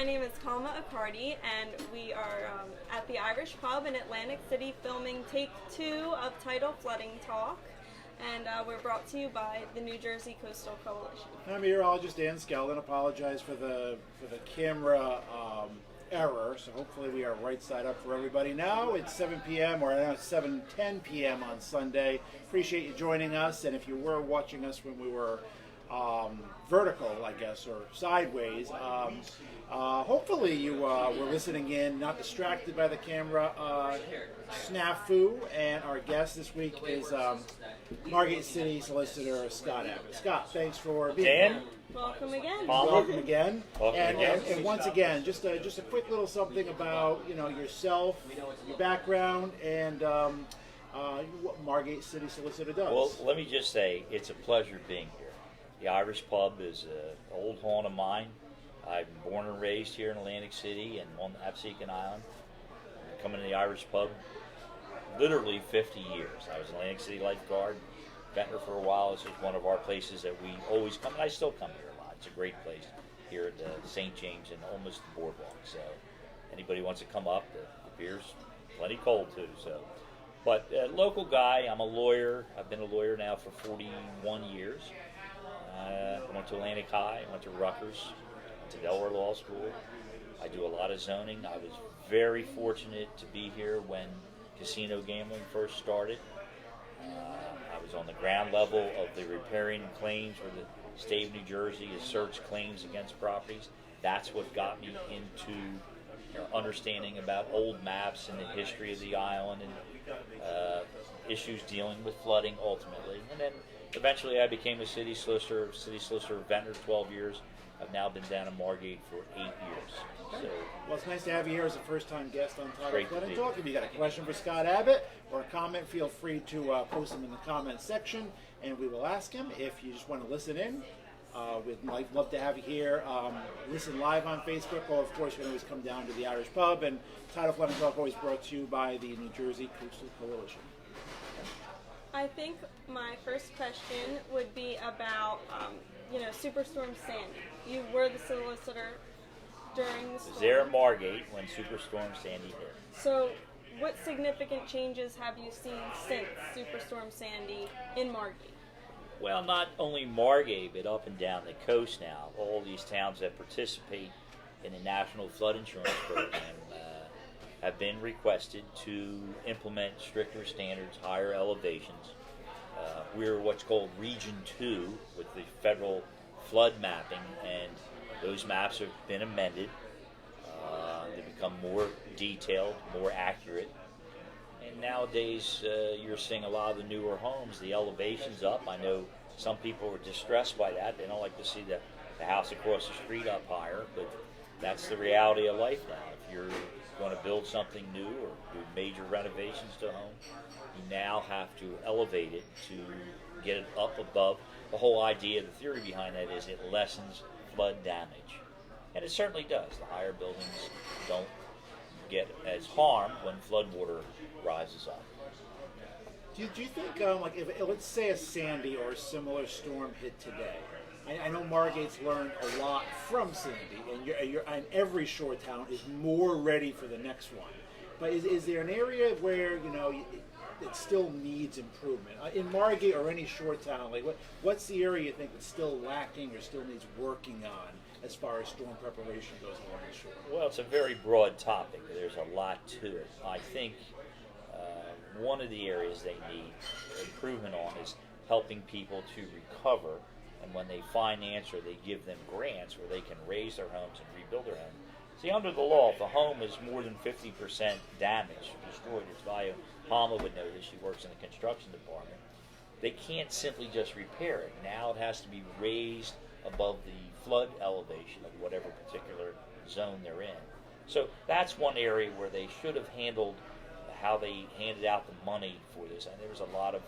my name is Palma Accardi, and we are at the Irish Pub in Atlantic City filming take 2 of Tidal Flooding Talk, and we're brought to you by the New Jersey Coastal Coalition. I'm meteorologist Dan Skeldon. Apologize for the camera error, so hopefully we are right side up for everybody. Now it's 7 p.m. or now it's 7:10 p.m. on Sunday. Appreciate you joining us, and if you were watching us when we were vertical, I guess, or sideways, hopefully you were listening in, not distracted by the camera snafu. And our guest this week is Margate City Solicitor Scott Abbott. Scott, thanks for being here. Welcome again. Welcome again. Welcome again. And once again, just a quick little something about yourself, your background, and what Margate City Solicitor does. Well, let me just say it's a pleasure being here. The Irish Pub is an old haunt of mine. I've been born and raised here in Atlantic City and on Absecon Island. I've been coming to the Irish Pub literally 50 years. I was an Atlantic City Lifeguard, Ventnor for a while. This is one of our places that we always come, and I still come here a lot. It's a great place here at St. James and almost the boardwalk. So anybody wants to come up, the beer's plenty cold too. So, but local guy, I'm a lawyer. I've been a lawyer now for 41 years. I went to Atlantic High, I went to Rutgers, went to Delaware Law School. I do a lot of zoning. I was very fortunate to be here when casino gambling first started. I was on the ground level of the riparian claims where the state of New Jersey has searched claims against properties. That's what got me into understanding about old maps and the history of the island and issues dealing with flooding ultimately. And then eventually I became a city solicitor of Ventnor 12 years. I've now been down in Margate for 8 years. So, well, it's nice to have you here as a first-time guest on Tidal Flooding Talk. If you got a question for Scott Abbott or a comment, feel free to post them in the comment section, and we will ask him. If you just want to listen in, we'd love to have you here. Listen live on Facebook, or of course you can always come down to the Irish Pub. And Tidal Flooding Talk always brought to you by the New Jersey Coastal Coalition. I think my first question would be about, Superstorm Sandy. You were the solicitor during the storm. I was there at Margate when Superstorm Sandy hit. So, what significant changes have you seen since Superstorm Sandy in Margate? Well, not only Margate, but up and down the coast now. All these towns that participate in the National Flood Insurance Program have been requested to implement stricter standards, higher elevations. We're what's called Region 2 with the federal flood mapping, and those maps have been amended. They become more detailed, more accurate. And nowadays, you're seeing a lot of the newer homes, the elevation's up. I know some people are distressed by that. They don't like to see the house across the street up higher, but that's the reality of life now. If you're going to build something new or do major renovations to a home, you now have to elevate it to get it up above. The whole idea, the theory behind that is it lessens flood damage. And it certainly does. The higher buildings don't get as harmed when floodwater rises up. Do you think, if let's say a Sandy or a similar storm hit today, I know Margate's learned a lot from Sandy, and every shore town is more ready for the next one. But is there an area where it still needs improvement in Margate or any shore town? What's the area you think is still lacking or still needs working on as far as storm preparation goes along the shore? Well, it's a very broad topic. There's a lot to it. I think one of the areas they need improvement on is helping people to recover. And when they finance or they give them grants where they can raise their homes and rebuild their home. See, under the law, if a home is more than 50% damaged, destroyed, its value, Palma would know this, she works in the construction department, they can't simply just repair it. Now it has to be raised above the flood elevation of whatever particular zone they're in. So that's one area where they should have handled how they handed out the money for this. And there was a lot of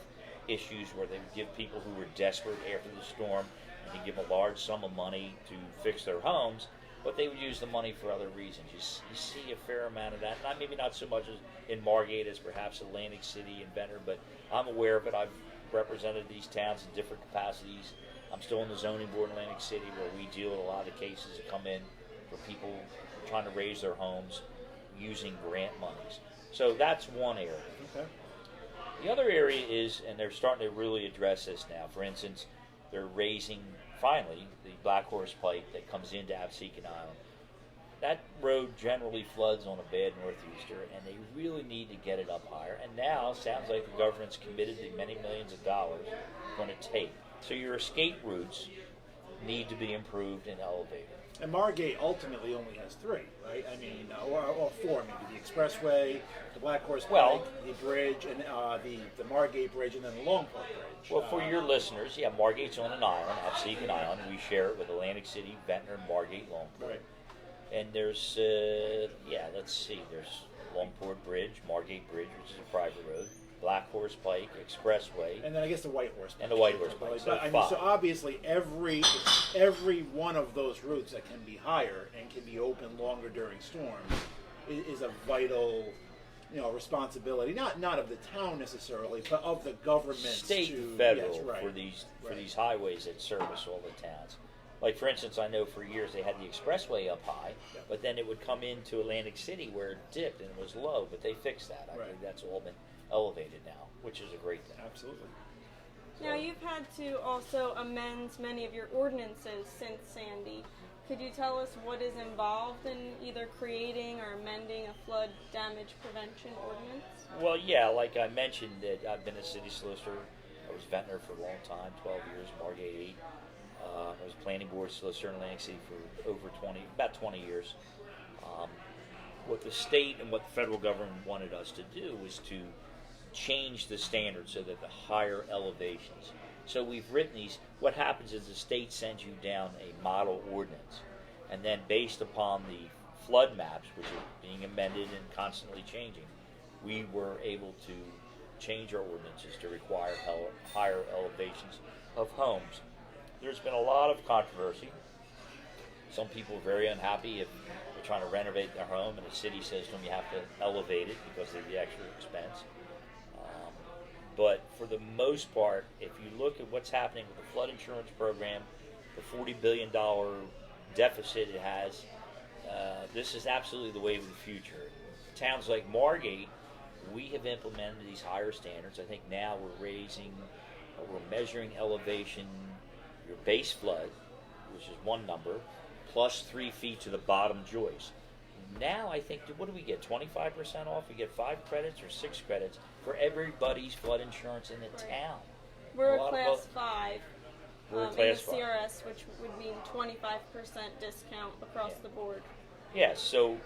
issues where they would give people who were desperate after the storm, and they give a large sum of money to fix their homes, but they would use the money for other reasons. You see a fair amount of that, maybe not so much as in Margate as perhaps Atlantic City and Ventnor, but I'm aware of it. I've represented these towns in different capacities. I'm still on the zoning board in Atlantic City where we deal with a lot of the cases that come in for people trying to raise their homes using grant monies. So that's one area. Okay. The other area is, and they're starting to really address this now, for instance, they're raising, finally, the Black Horse Pike that comes into Absecon Island. That road generally floods on a bad northeaster, and they really need to get it up higher. And now, it sounds like the government's committed to many millions of dollars going to take. So your escape routes need to be improved and elevated. And Margate ultimately only has 3, right? I mean, or 4 maybe. The expressway, the Black Horse Pike, the bridge, and the Margate Bridge, and then the Longport Bridge. Well, for your listeners, yeah, Margate's on an island, Absecon Island. We share it with Atlantic City, Ventnor, Margate, Longport. Right. And there's, let's see, there's Longport Bridge, Margate Bridge, which is a private road, Black Horse Pike, Expressway. And then I guess the White Horse Pike. And the White Horse Pike. So, I mean, so obviously every one of those routes that can be higher and can be open longer during storms is a vital, responsibility. Not of the town necessarily, but of the government. State to, and federal yes, right, for these highways that service all the towns. Like, for instance, I know for years they had the expressway up high, but then it would come into Atlantic City where it dipped and it was low, but they fixed that. I think that's all been elevated now, which is a great thing. Absolutely. Now, you've had to also amend many of your ordinances since Sandy. Could you tell us what is involved in either creating or amending a flood damage prevention ordinance? Well, yeah, like I mentioned, that I've been a city solicitor. I was Ventnor for a long time, 12 years, Margate 8. I was planning board solicitor in Atlantic City for about 20 years. What the state and what the federal government wanted us to do was to change the standards so that the higher elevations. So we've written these. What happens is the state sends you down a model ordinance, and then based upon the flood maps, which are being amended and constantly changing, we were able to change our ordinances to require higher elevations of homes. There's been a lot of controversy. Some people are very unhappy if they're trying to renovate their home and the city says to them you have to elevate it because of the extra expense. But for the most part, if you look at what's happening with the flood insurance program, the $40 billion deficit it has, this is absolutely the wave of the future. Towns like Margate, we have implemented these higher standards. I think now we're measuring elevation, your base flood, which is one number, plus 3 feet to the bottom joist. Now I think, what do we get, 25% off? We get 5 credits or 6 credits for everybody's flood insurance in the town. We're a class 5 We're a in class the 5. CRS, which would mean 25% discount across the board. Yeah, so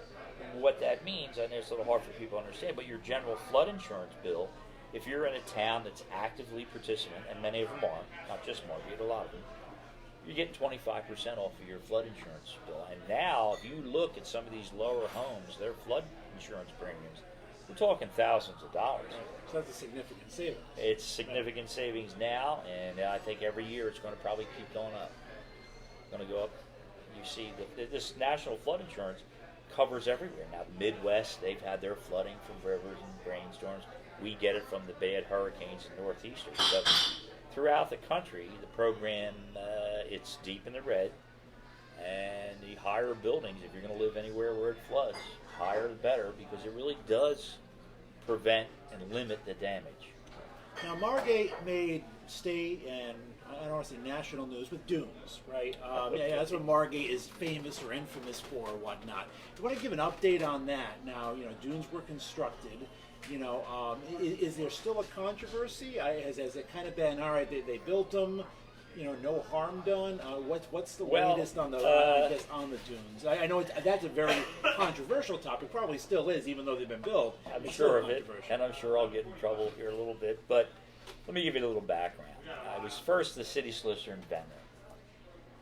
what that means, I know it's a little hard for people to understand, but your general flood insurance bill, if you're in a town that's actively participant, and many of them are, not just Margate, a lot of them, you're getting 25% off of your flood insurance bill. And now, if you look at some of these lower homes, their flood insurance premiums, we're talking thousands of dollars. So that's a significant savings. It's significant savings now, and I think every year it's going to probably keep going up. It's going to go up. You see, this national flood insurance covers everywhere. Now, the Midwest, they've had their flooding from rivers and rainstorms. We get it from the bad hurricanes and northeasters. But throughout the country, the program, it's deep in the red. And the higher buildings, if you're going to live anywhere where it floods, higher the better, because it really does prevent and limit the damage. Now, Margate made state and, I don't want to say national news, with dunes, right? Yeah, that's what Margate is famous or infamous for or whatnot. I want to give an update on that. Now, dunes were constructed. Is there still a controversy? Has it kind of been, all right, they built them, no harm done? What's the latest on the on the dunes? I know that's a very controversial topic. Probably still is, even though they've been built. I'm sure of it, and I'm sure I'll get in trouble here a little bit. But let me give you a little background. I was first the city solicitor in Ventnor,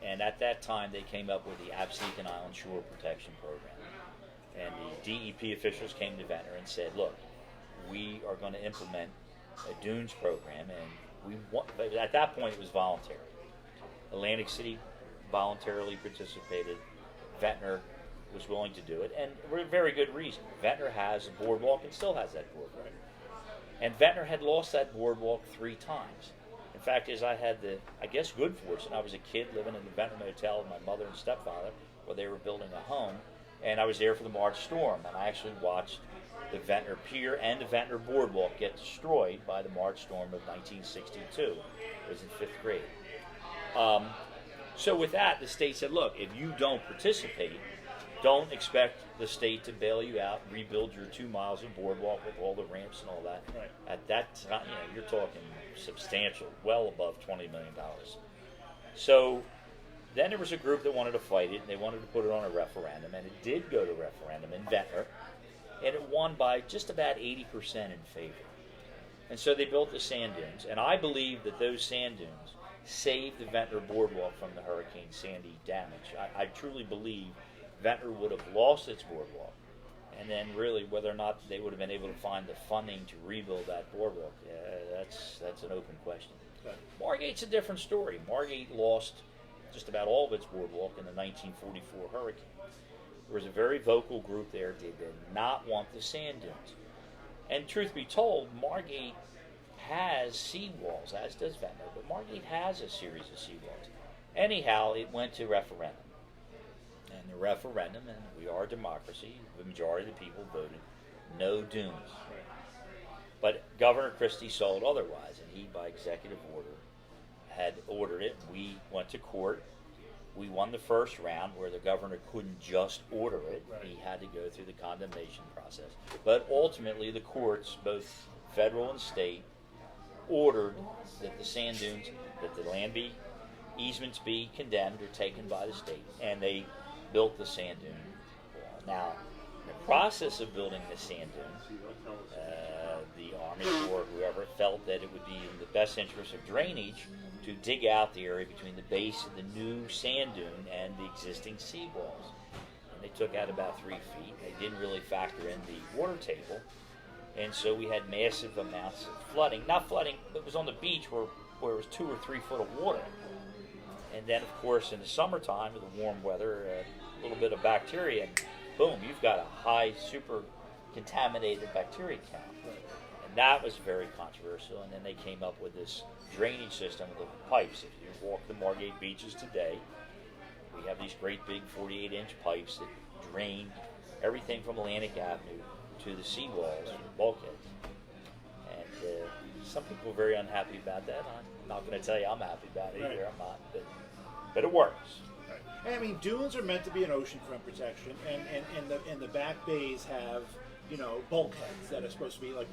and at that time they came up with the Absecon Island Shore Protection Program. And the DEP officials came to Ventnor and said, look, we are going to implement a dunes program, and at that point it was voluntary. Atlantic City voluntarily participated. Ventnor was willing to do it, and for a very good reason. Ventnor has a boardwalk and still has that boardwalk. And Ventnor had lost that boardwalk 3 times. In fact, I had the, I guess, good fortune. I was a kid living in the Ventnor Motel with my mother and stepfather, where they were building a home, and I was there for the March storm, and I actually watched the Ventnor Pier and the Ventnor Boardwalk get destroyed by the March storm of 1962. I was in 5th grade. So with that, the state said, look, if you don't participate, don't expect the state to bail you out, rebuild your 2 miles of boardwalk with all the ramps and all that. Right. At that time, you're talking substantial, well above $20 million. So then there was a group that wanted to fight it, and they wanted to put it on a referendum, and it did go to referendum in Ventnor, and it won by just about 80% in favor. And so they built the sand dunes, and I believe that those sand dunes saved the Ventnor Boardwalk from the Hurricane Sandy damage. I truly believe Ventnor would have lost its boardwalk, and then really whether or not they would have been able to find the funding to rebuild that boardwalk, that's an open question. Okay. Margate's a different story. Margate lost just about all of its boardwalk in the 1944 hurricane. There was a very vocal group there that did not want the sand dunes. And truth be told, Margate has seawalls, as does Ventnor, but Margate has a series of seawalls. Anyhow, it went to referendum. And the referendum, and we are a democracy, the majority of the people voted no dunes. Right. But Governor Christie saw it otherwise, and he, by executive order, had ordered it. We went to court. We won the first round where the governor couldn't just order it. Right. He had to go through the condemnation process. But ultimately, the courts, both federal and state, ordered that the sand dunes, that the land be, easements be condemned or taken by the state, and they built the sand dune wall. Now, in the process of building the sand dune, the Army Corps, whoever, felt that it would be in the best interest of drainage to dig out the area between the base of the new sand dune and the existing seawalls. And they took out about 3 feet. They didn't really factor in the water table. And so we had massive amounts of flooding. Not flooding, it was on the beach where it was 2 or 3 foot of water. And then, of course, in the summertime with the warm weather, a little bit of bacteria, and boom, you've got a high, super contaminated bacteria count. And that was very controversial. And then they came up with this drainage system with the pipes. If you walk the Margate beaches today, we have these great big 48-inch pipes that drain everything from Atlantic Avenue to the seawalls and the bulkheads. And some people are very unhappy about that. I'm not going to tell you I'm happy about it either. I'm not, but it works. Right. And I mean, dunes are meant to be an oceanfront protection, and the back bays have, bulkheads that are supposed to be like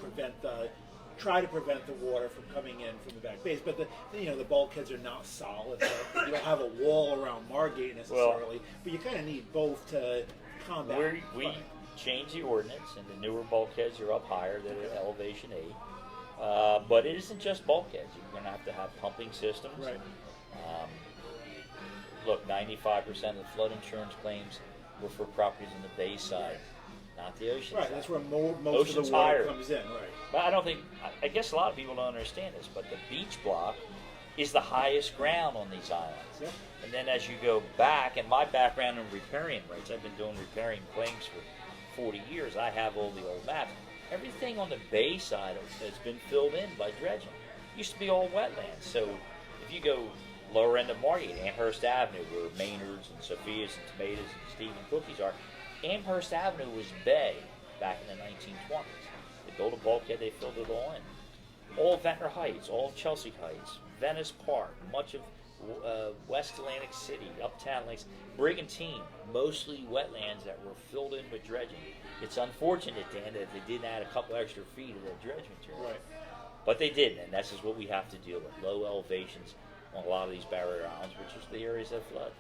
try to prevent the water from coming in from the back bays. But the bulkheads are not solid. So you don't have a wall around Margate necessarily, but you kind of need both to combat. We changed the ordinance, and the newer bulkheads are up higher. They're at elevation 8. But it isn't just bulkheads. You're going to have pumping systems. Right. Look, 95% of the flood insurance claims were for properties on the bay side, not the ocean Right, side. that's where most of the water comes in, right. But I guess a lot of people don't understand this, but the beach block is the highest ground on these islands. Yeah. And then as you go back, and my background in riparian rights, I've been doing riparian claims for 40 years. I have all the old maps. Everything on the bay side has been filled in by dredging. It used to be all wetlands. So if you go lower end of Margate, Amherst Avenue, where Maynard's and Sophia's and Tomatoes and Steve and Cookies are, Amherst Avenue was bay back in the 1920s. They built a bulkhead, they filled it all in. All Ventnor Heights, all Chelsea Heights, Venice Park, much of West Atlantic City, Uptown Lakes, Brigantine, mostly wetlands that were filled in with dredging. It's unfortunate, Dan, that they didn't add a couple extra feet of that dredge material. Right. But they didn't, and that's just what we have to deal with. Low elevations on a lot of these barrier islands, which is the areas that flood.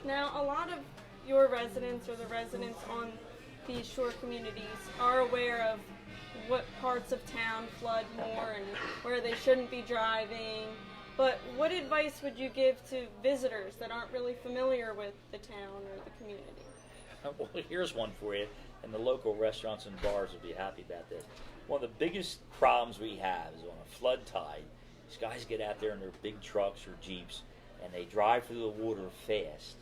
Now, a lot of your residents or the residents on these shore communities are aware of what parts of town flood more and where they shouldn't be driving. But what advice would you give to visitors that aren't really familiar with the town or the community? Well, here's one for you, and the local restaurants and bars will be happy about this. One of the biggest problems we have is on a flood tide, these guys get out there in their big trucks or Jeeps, and they drive through the water fast,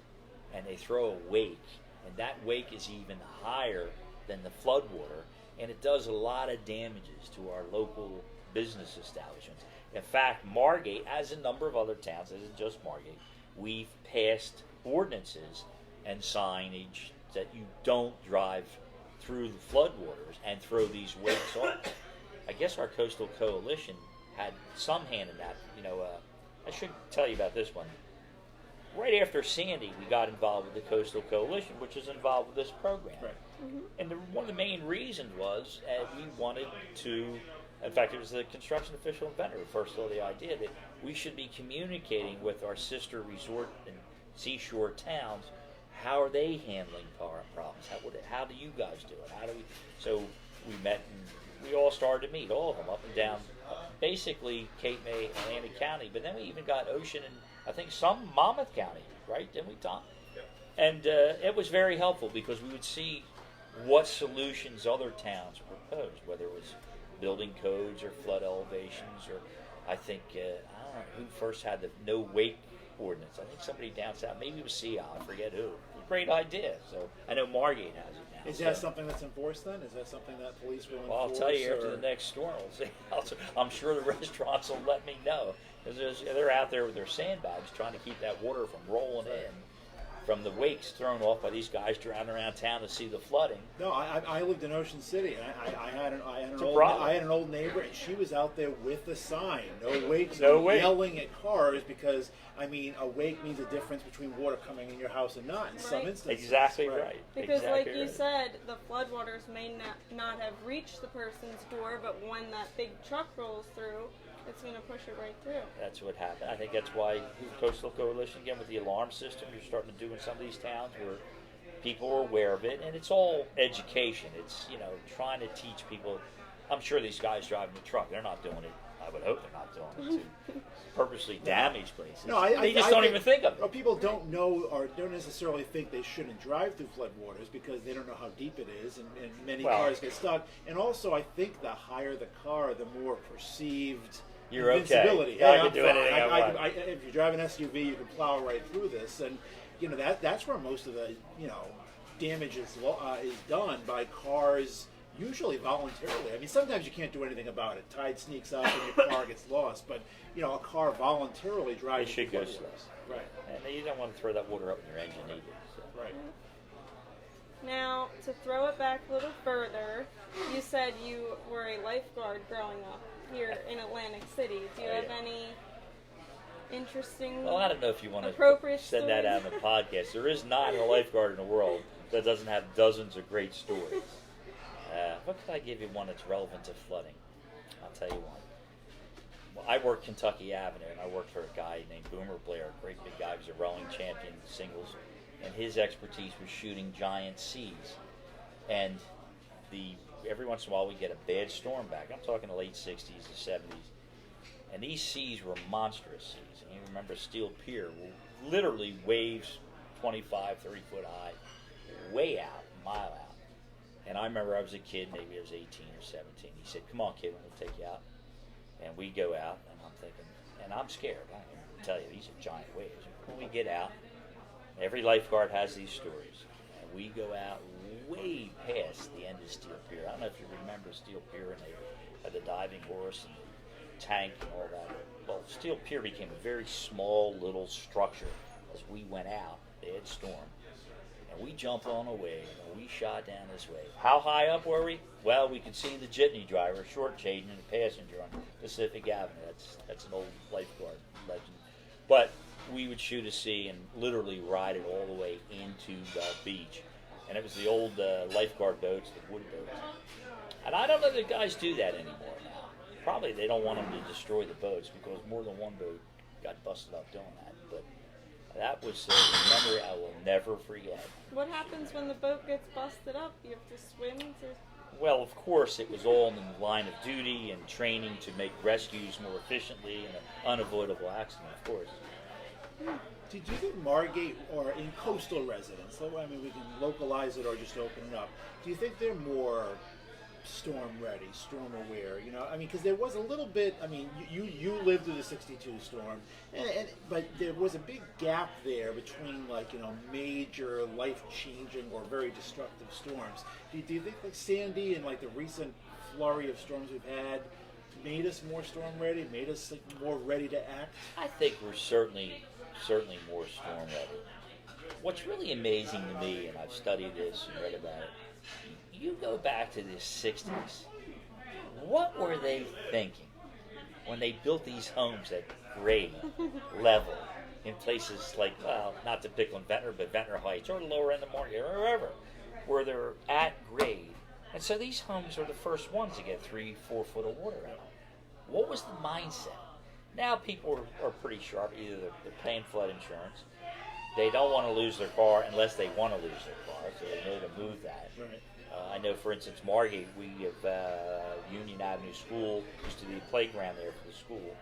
and they throw a wake, and that wake is even higher than the flood water, and it does a lot of damages to our local business establishments. In fact, Margate, as a number of other towns, it isn't just Margate, we've passed ordinances and signage that you don't drive through the floodwaters and throw these wakes off. I guess our Coastal Coalition had some hand in that. I should tell you about this one. Right after Sandy, we got involved with the Coastal Coalition, which is involved with this program. Right. And one of the main reasons was we wanted to, in fact, it was the construction official inventor who first thought of the idea that we should be communicating with our sister resort and seashore towns. How are they handling power problems? How do you guys do it? So we met and we all started to meet, all of them, up and down, basically Cape May, Atlantic County, but then we even got Ocean and I think some Monmouth County, right? Didn't we, Tom? Yeah. And it was very helpful because we would see what solutions other towns proposed, whether it was building codes or flood elevations, or I think, I don't know who first had the no wake ordinance. I think somebody down south, maybe it was Sea Isle, I forget who. Great idea. So I know Margate has it now. Is that something that's enforced then? Is that something that police will enforce? Well, I'll tell you after the next storm. We'll see. I'm sure the restaurants will let me know. Because they're out there with their sandbags trying to keep that water from rolling in from the wakes thrown off by these guys driving around town to see the flooding. No, I lived in Ocean City. I had an old neighbor, and she was out there with a sign, no wakes, yelling at cars because a wake means a difference between water coming in your house and not in some instances. Exactly right. Because like you said, the floodwaters may not have reached the person's door, but when that big truck rolls through, it's going to push it right through. That's what happened. I think that's why Coastal Coalition, again, with the alarm system, you're starting to do in some of these towns where people are aware of it, and it's all education. It's, trying to teach people. I'm sure these guys driving the truck, they're not doing it. I would hope they're not doing it to purposely damage places. No, they just don't even think of it. People don't know or don't necessarily think they shouldn't drive through floodwaters because they don't know how deep it is, and many cars get stuck. And also, I think the higher the car, the more perceived you're invincibility. Okay. I can do anything I want. If you drive an SUV, you can plow right through this, and that's where most of the damage is done by cars. Usually voluntarily. Sometimes you can't do anything about it. Tide sneaks up and your car gets lost. But a car voluntarily drives. It should go slow. Right. And you don't want to throw that water up in your engine either. So. Right. Now, to throw it back a little further, you said you were a lifeguard growing up here in Atlantic City. Do you have any interesting? Well, I don't know if you want to send that out in the podcast. There is not a lifeguard in the world that doesn't have dozens of great stories. What could I give you one that's relevant to flooding? I'll tell you one. Well, I worked Kentucky Avenue, and I worked for a guy named Boomer Blair, a great big guy. He was a rowing champion, singles, and his expertise was shooting giant seas. And every once in a while we get a bad storm back. I'm talking the late 60s to 70s. And these seas were monstrous seas. And you remember Steel Pier, literally waves 25, 30 foot high, way out, a mile out. And I remember I was a kid, maybe I was 18 or 17. He said, "Come on, kid, I'm going to take you out." And we go out, and I'm thinking, and I'm scared. I can tell you, these are giant waves. When we get out, every lifeguard has these stories. And we go out way past the end of Steel Pier. I don't know if you remember Steel Pier, and they had the diving horse and the tank and all that. Well, Steel Pier became a very small little structure as we went out, bad storm. And we jumped on a wave, and we shot down this wave. How high up were we? Well, we could see the jitney driver shortchanging a passenger on Pacific Avenue. That's an old lifeguard legend. But we would shoot a sea and literally ride it all the way into the beach. And it was the old lifeguard boats, the wood boats. And I don't know that guys do that anymore now. Probably they don't want them to destroy the boats because more than one boat got busted up doing that. But that was a memory I will never forget. What happens when the boat gets busted up? You have to swim to... Well, of course, it was all in the line of duty and training to make rescues more efficiently and an unavoidable accident, of course. Did you think Margate, or in coastal residents, so, we can localize it or just open it up, do you think they're more storm ready, storm aware? Because there was a little bit, you lived through the 62 storm, but there was a big gap there between, major life-changing or very destructive storms. Do you think, Sandy and, the recent flurry of storms we've had, made us more storm ready, made us like, more ready to act? I think we're certainly more storm ready. What's really amazing to me, and I've studied this and read about it, you go back to the 60s. What were they thinking when they built these homes at grade level in places like, well, not to pick on Ventnor, but Ventnor Heights or the lower end of Margate or wherever, where they're at grade. And so these homes are the first ones to get 3-4 foot of water out. What was the mindset? Now people are pretty sharp. Either they're paying flood insurance, they don't want to lose their car unless they want to lose their car, so they know to move that. Right. I know, for instance, Margate, we have Union Avenue School, used to be a playground there for the school.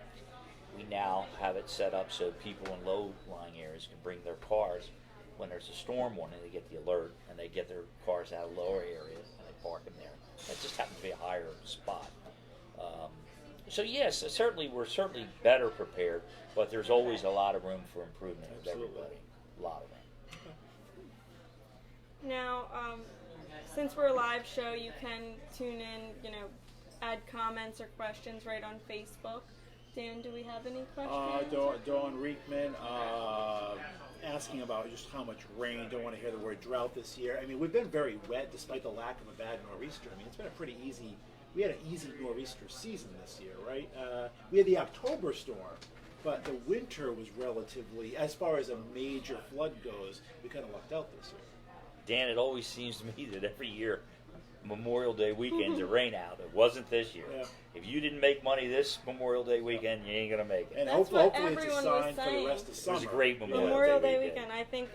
We now have it set up so people in low-lying areas can bring their cars when there's a storm warning. They get the alert, and they get their cars out of lower areas, and they park them there. It just happens to be a higher spot. So yes, we're certainly better prepared, but there's always a lot of room for improvement with everybody. A lot of room. Now, since we're a live show, you can tune in, add comments or questions right on Facebook. Dan, do we have any questions? Dawn Reekman asking about just how much rain. Don't want to hear the word drought this year. I mean, we've been very wet despite the lack of a bad nor'easter. I mean, it's been a pretty easy. We had an easy nor'easter season this year, right? We had the October storm, but the winter was relatively, as far as a major flood goes, we kind of lucked out this year. Dan, it always seems to me that every year, Memorial Day weekend's a rain out. It wasn't this year. Yeah. If you didn't make money this Memorial Day weekend, you ain't going to make it. And hopefully it's a sign for the rest of summer. It was a great Memorial Day weekend. I think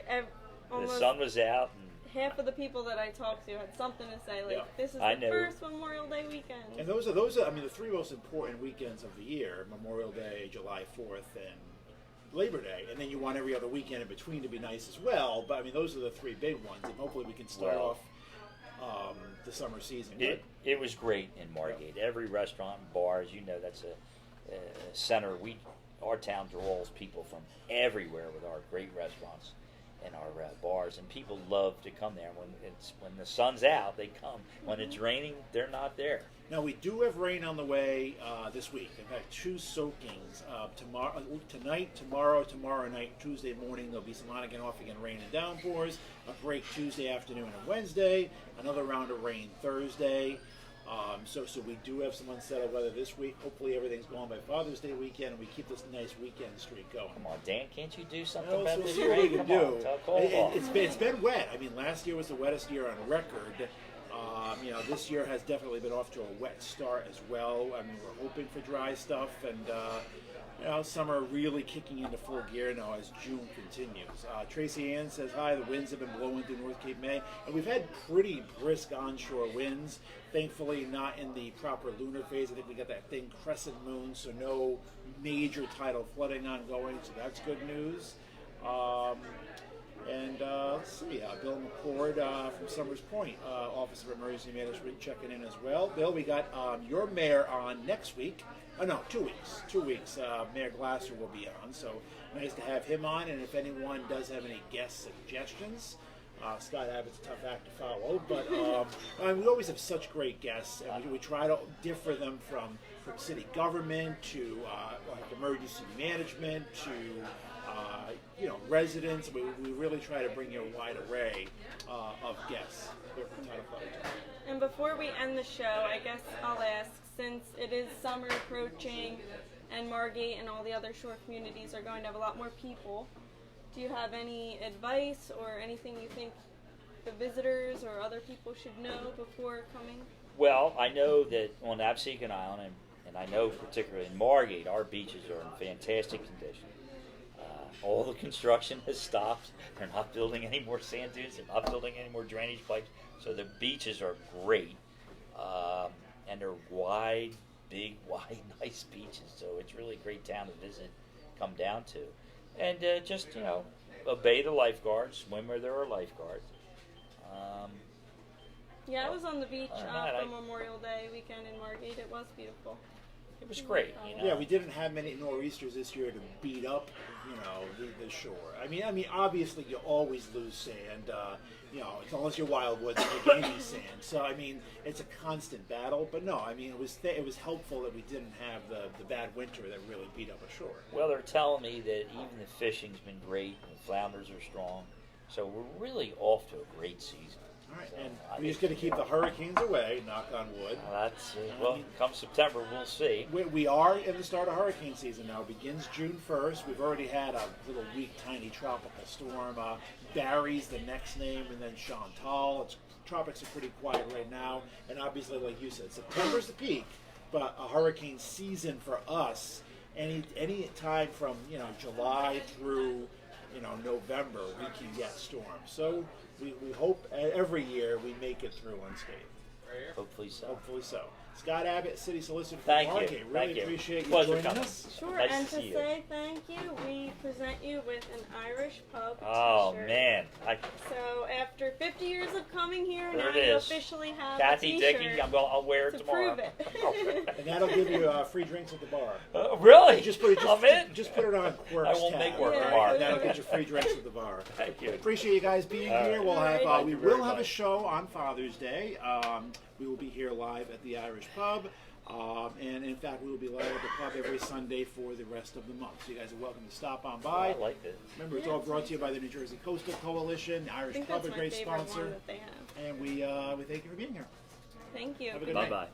almost the sun was out. Half of the people that I talked to had something to say, like, this is the first Memorial Day weekend. And those are, I mean, the three most important weekends of the year: Memorial Day, July 4th, and Labor Day. And then you want every other weekend in between to be nice as well. But I mean, those are the three big ones, and hopefully we can start off the summer season. It was great in Margate. Every restaurant and bars, that's a center. Our town draws people from everywhere with our great restaurants and our bars, and people love to come there. When the sun's out, they come. When it's raining, they're not there. Now we do have rain on the way this week. In fact, 2 soakings tonight, tomorrow night, Tuesday morning. There'll be some on again, off again rain and downpours. A break Tuesday afternoon and Wednesday. Another round of rain Thursday. So we do have some unsettled weather this week. Hopefully everything's going by Father's Day weekend, and we keep this nice weekend streak going. Come on, Dan, can't you do something about this rain? rain? We can do. It's been wet. I mean, last year was the wettest year on record. This year has definitely been off to a wet start as well. I mean, we're hoping for dry stuff, and summer really kicking into full gear now as June continues. Tracy Ann says, hi, the winds have been blowing through North Cape May, and we've had pretty brisk onshore winds. Thankfully, not in the proper lunar phase. I think we got that thin crescent moon, so no major tidal flooding ongoing, so that's good news. Let's see, Bill McCord from Summers Point, Office of Emergency Management, checking in as well. Bill, we got your mayor on next week. 2 weeks. 2 weeks. Mayor Glasser will be on, so nice to have him on. And if anyone does have any guest suggestions, Scott Abbott's a tough act to follow, but we always have such great guests, and we try to differ them from city government to emergency management to residents. We really try to bring you a wide array of guests here from Tidal Flooding Talk. And before we end the show, I guess I'll ask, since it is summer approaching and Margate and all the other shore communities are going to have a lot more people, do you have any advice or anything you think the visitors or other people should know before coming? Well, I know that on Absecon Island, and I know particularly in Margate, our beaches are in fantastic condition. All the construction has stopped. They're not building any more sand dunes. They're not building any more drainage pipes. So the beaches are great. And they're wide, big, wide, nice beaches. So it's really a great town to visit, come down to. And just, obey the lifeguards, swim where there are lifeguards. I was on the beach for Memorial Day weekend in Margate. It was beautiful. it was great. You know? Yeah, we didn't have many nor'easters this year to beat up, the shore. I mean, obviously you always lose sand, unless you're Wildwoods or gamey sand. So I mean, it's a constant battle. But no, I mean, it was helpful that we didn't have the bad winter that really beat up ashore. Well, they're telling me that even the fishing's been great, and the flounders are strong, so we're really off to a great season. All right, So and I we're just think- going to keep the hurricanes away, knock on wood. That's come September, we'll see. We are in the start of hurricane season now. It begins June 1st. We've already had a little weak, tiny tropical storm. Barry's the next name, and then Chantal. Tropics are pretty quiet right now. And obviously, like you said, September's the peak, but a hurricane season for us, any time from July through November, we can get storms. So we hope every year we make it through unscathed. Hopefully so. Hopefully so. Scott Abbott, City Solicitor for Thank you. Margate. Really Thank you. appreciate you Pleasure joining coming. us. Sure, Nice and to to see you. say thank you, we present you with an Irish pub Oh t-shirt. man, So after 50 years of coming here, There now it you is. officially have Kathy a Dickey, t-shirt I'll wear it to tomorrow. prove it. And that'll give you free drinks at the bar. Really? Just put it. I'm in. Just put it on Quirk's I won't tab, make work all right? tomorrow. And that'll get you free drinks at the bar. Thank you. Appreciate you guys being All here. right. We'll have Thank we you very will have a much. show on Father's Day. We will be here live at the Irish Pub. And in fact, we will be live at the pub every Sunday for the rest of the month. So you guys are welcome to stop on by. I like it. Remember, it's all brought to you by the New Jersey Coastal Coalition, the I Irish think Pub, that's a my great favorite sponsor. one that they have. And we thank you for being here. Thank you. Have a good Bye night. bye.